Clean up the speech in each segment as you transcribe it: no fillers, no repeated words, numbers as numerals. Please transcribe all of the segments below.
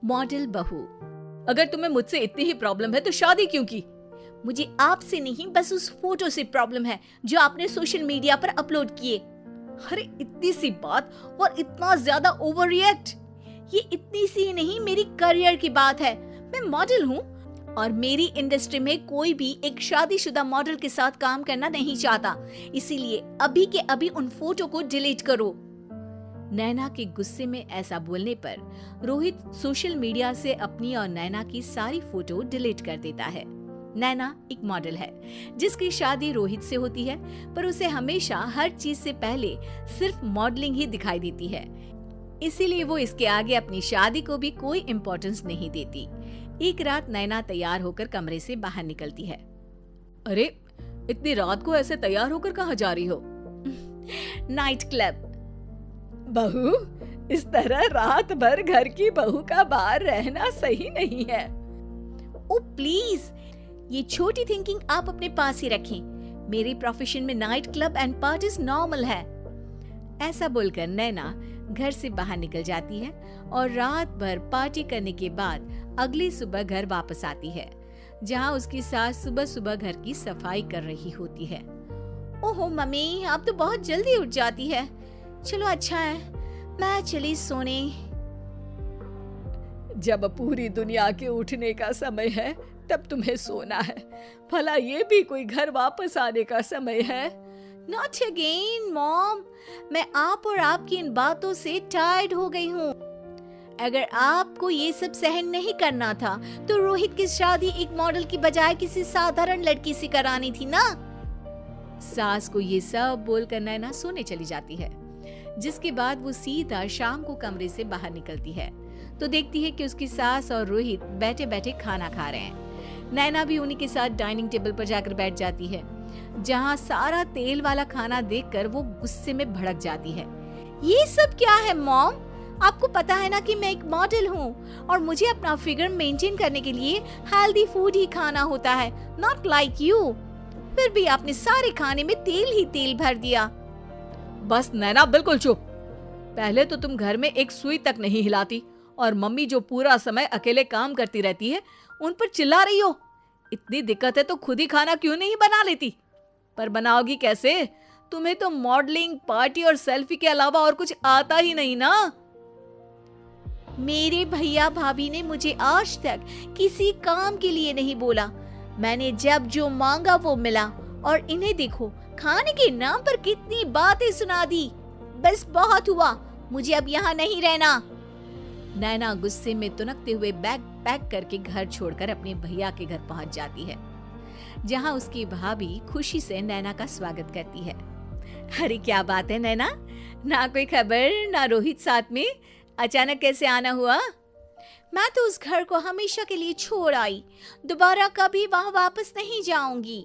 Model बहू। अगर तुम्हें मुझसे इतनी ही प्रॉब्लम है तो शादी क्यों की? मुझे आपसे नहीं, बस उस फोटो से प्रॉब्लम है जो आपने सोशल मीडिया पर अपलोड किए। अरे इतनी सी बात और इतना ज्यादा ओवर रिएक्ट? ये इतनी सी नहीं, मेरी करियर की बात है। मैं मॉडल हूँ और मेरी इंडस्ट्री में कोई भी एक शादीशुदा मॉडल के साथ काम करना नहीं चाहता, इसीलिए अभी के अभी उन फोटो को डिलीट करो। नैना के गुस्से में ऐसा बोलने पर रोहित सोशल मीडिया से अपनी और नैना की सारी फोटो डिलीट कर देता है। नैना एक मॉडल है जिसकी शादी रोहित से होती है, पर उसे हमेशा हर चीज से पहले सिर्फ मॉडलिंग ही दिखाई देती है, इसीलिए वो इसके आगे अपनी शादी को भी कोई इम्पोर्टेंस नहीं देती। एक रात नैना तैयार होकर कमरे से बाहर निकलती है। अरे इतनी रात को ऐसे तैयार होकर कहाँ जा रही हो? Night club. बहू, इस तरह रात भर घर की बहू का बाहर रहना सही नहीं है। ओ प्लीज, ये छोटी थिंकिंग आप अपने पास ही रखें। मेरे प्रोफेशन में night club and parties normal है। ऐसा बोलकर नैना घर से बाहर निकल जाती है और रात भर पार्टी करने के बाद अगली सुबह घर वापस आती है, जहां उसकी सास सुबह सुबह घर की सफाई कर रही होती है। ओहो मम्मी, आप तो बहुत जल्दी उठ जाती है। चलो अच्छा है, मैं चली सोने। जब पूरी दुनिया के उठने का समय है तब तुम्हें सोना है। भला ये भी कोई घर वापस आने का समय है? Not again, mom. मैं आप और आपकी इन बातों से टायर्ड हो गई हूँ। अगर आपको ये सब सहन नहीं करना था तो रोहित की शादी एक मॉडल की बजाय किसी साधारण लड़की से करानी थी ना। सास को ये सब बोलकर नैना सोने चली जाती है, जिसके बाद वो सीधा शाम को कमरे से बाहर निकलती है तो देखती है कि उसकी सास और रोहित बैठे बैठे खाना खा रहे हैं। नैना भी उन्हीं के साथ डाइनिंग टेबल पर जाकर बैठ जाती है, जहाँ सारा तेल वाला खाना देखकर वो गुस्से में भड़क जाती है। ये सब क्या है मॉम? आपको पता है ना कि मैं एक मॉडल हूँ और मुझे अपना फिगर मेंटेन करने के लिए हेल्दी फूड ही खाना होता है, नॉट लाइक यू। फिर भी आपने सारे खाने में तेल ही तेल भर दिया। बस नैना, बिल्कुल चुप। पहले तो तुम घर में एक सुई तक नहीं हिलाती और मम्मी जो पूरा समय अकेले काम करती रहती है उन पर चिल्ला रही हो। इतनी दिक्कत है तो खुद ही खाना क्यों नहीं बना लेती? पर बनाओगी कैसे? तुम्हें तो मॉडलिंग, पार्टी और सेल्फी के अलावा और कुछ आता ही नहीं ना। मेरे भैया भाभी ने मुझे आज तक किसी काम के लिए नहीं बोला। मैंने जब जो मांगा वो मिला और इन्हें देखो, खाने के नाम पर कितनी बातें सुना दी। बस बहुत हुआ, मुझे अब यहाँ नहीं रहना। नैना गुस्से में तुनकते हुए बैग पैक करके घर छोड़कर अपने भैया के घर पहुंच जाती है, जहां उसकी भाभी खुशी से नैना का स्वागत करती है। अरे क्या बात है नैना, ना कोई खबर ना रोहित साथ में, अचानक कैसे आना हुआ? मैं तो उस घर को हमेशा के लिए छोड़ आई, दोबारा कभी वहां वापस नहीं जाऊंगी।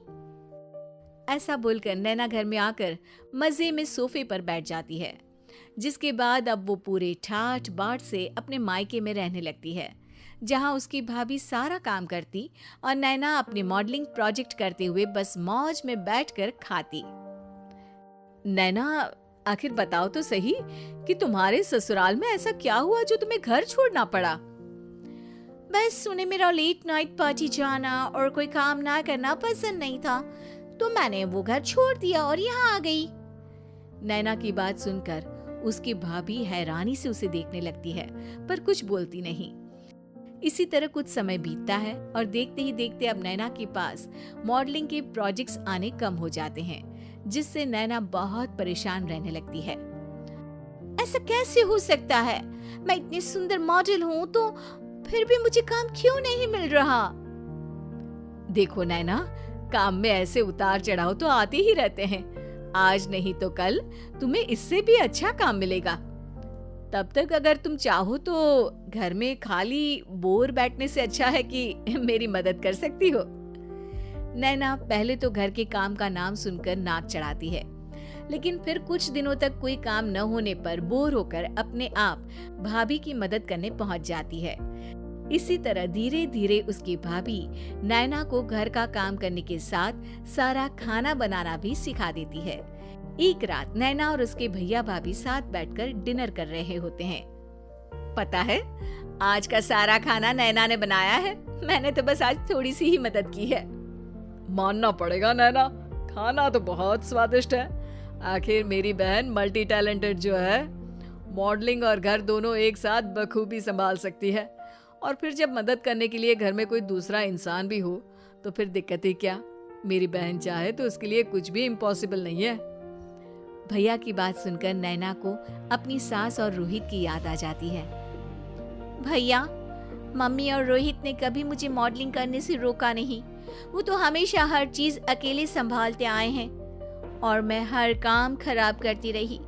ऐसा बोलकर नैना घर में आकर मजे में सोफे पर बैठ जाती है, जिसके बाद अब वो पूरे ठाठ बाट से अपने मायके में रहने लगती है, जहां उसकी भाभी सारा काम करती और नैना अपने मॉडलिंग प्रोजेक्ट करते हुए बस मौज में बैठकर खाती। नैना, आखिर बताओ तो सही कि तुम्हारे ससुराल में ऐसा क्या हुआ जो तुम्हें घर छोड़ना पड़ा? बस उन्हें मेरा लेट नाइट पार्टी जाना और कोई काम ना करना पसंद नहीं था, तो मैंने वो घर छोड़ दिया और यहाँ आ गई। नैना की बात सुनकर उसकी भाभी हैरानी से उसे देखने लगती है, पर कुछ बोलती नहीं। इसी तरह कुछ समय बीतता है और देखते ही देखते अब नैना के पास मॉडलिंग के प्रोजेक्ट्स आने कम हो जाते हैं, जिससे नैना बहुत परेशान रहने लगती है। ऐसा कैसे हो सकता है? मैं इतनी सुंदर मॉडल हूँ तो फिर भी मुझे काम क्यों नहीं मिल रहा? देखो नैना, काम में ऐसे उतार चढ़ाव तो आते ही रहते हैं। आज नहीं तो कल तुम्हें इससे भी अच्छा काम मिलेगा। तब तक अगर तुम चाहो तो घर में खाली बोर बैठने से अच्छा है कि मेरी मदद कर सकती हो। नैना पहले तो घर के काम का नाम सुनकर नाक चढ़ाती है, लेकिन फिर कुछ दिनों तक कोई काम न होने पर बोर होकर अपने आप भाभी की मदद करने पहुंच जाती है। इसी तरह धीरे धीरे उसकी भाभी नैना को घर का काम करने के साथ सारा खाना बनाना भी सिखा देती है। एक रात नैना और उसके भैया भाभी साथ बैठकर डिनर कर रहे होते हैं। पता है, आज का सारा खाना नैना ने बनाया है, मैंने तो बस आज थोड़ी सी ही मदद की है। मानना पड़ेगा नैना, खाना तो बहुत स्वादिष्ट है। आखिर मेरी बहन मल्टी टैलेंटेड जो है, मॉडलिंग और घर दोनों एक साथ बखूबी संभाल सकती है। और फिर जब मदद करने के लिए घर में कोई दूसरा इंसान भी हो तो फिर दिक्कत ही क्या। मेरी बहन चाहे तो उसके लिए कुछ भी इम्पॉसिबल नहीं है। भैया की बात सुनकर नैना को अपनी सास और रोहित की याद आ जाती है। भैया, मम्मी और रोहित ने कभी मुझे मॉडलिंग करने से रोका नहीं। वो तो हमेशा हर चीज अकेले संभालते आए हैं और मैं हर काम खराब करती रही।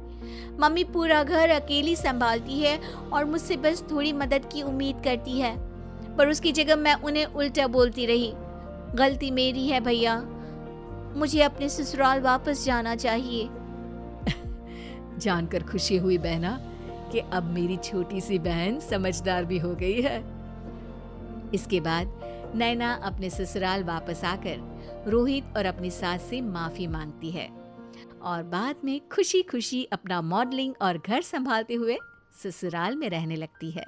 मम्मी पूरा घर अकेली संभालती है और मुझसे बस थोड़ी मदद की उम्मीद करती है, पर उसकी जगह मैं उन्हें उल्टा बोलती रही। गलती मेरी है भैया, मुझे अपने ससुराल वापस जाना चाहिए। जानकर खुशी हुई बहना कि अब मेरी छोटी सी बहन समझदार भी हो गई है। इसके बाद नैना अपने ससुराल वापस आकर रोहित और अपनी सास से माफी मांगती है और बाद में खुशी खुशी अपना मॉडलिंग और घर संभालते हुए ससुराल में रहने लगती है।